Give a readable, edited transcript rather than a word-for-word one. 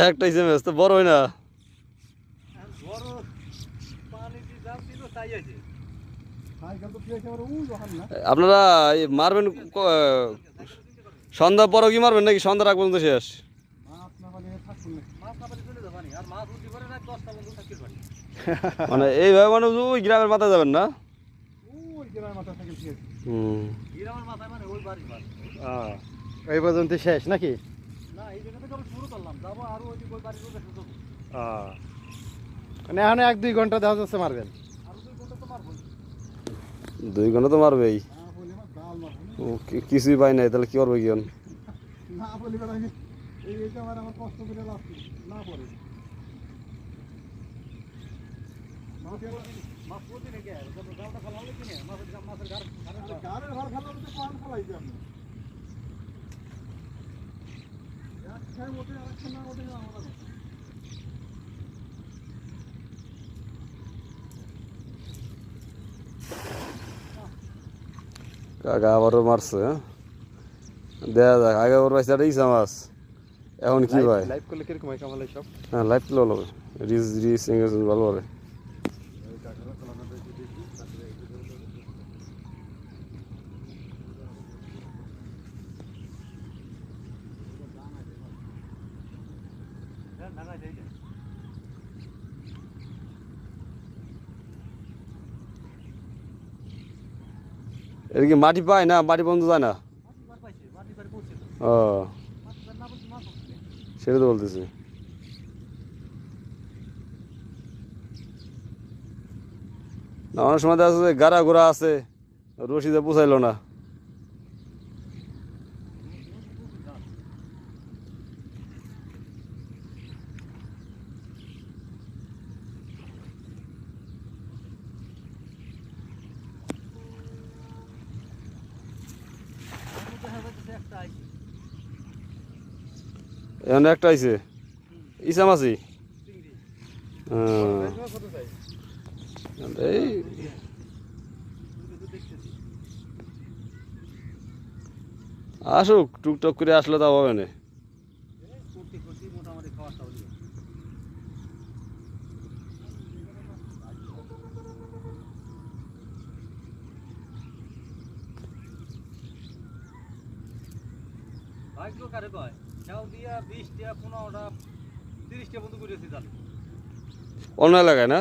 একটা হিসেবে মাছ তো বড় হয় না। আপনারা মারবেন সন্ধ্যা পরও কি মারবেন নাকি সন্ধ্যা রাখ পর্যন্ত শেষ? মানে এইভাবে মানে ওই গ্রামের মাথায় যাবেন না? এই পর্যন্ত শেষ নাকি? মানে এখন 1-2 ঘন্টা দেখা যাচ্ছে মারবেন। 2 ঘন্টা তো মারবেই। কিছুই পাই নাই তাহলে কি করবে কি? কাকা আবারও মারছে। দেখা যাক, আগে ওর পাইছে একটা ইসা মাছ, এখন কি ভাই? লাইভ করলে কিরকম হয় কামাল সব? হ্যাঁ লাইভ করলে ভালো হবে, রিচ এঙ্গেজমেন্ট ভালো হবে। এর কি মাটি পায় না, মাটি বন্ধ যায় না? ও সেটা তো বলতেছি। না অনেক সময় দেখা যাচ্ছে গাড়া ঘোড়া আছে, রশিদে পোষাইলো না। এখন একটা আইছে ইসা মাছি। এই আসুক, টুকটক করে আসলে তা হবে না। অন্য এলাকায় না?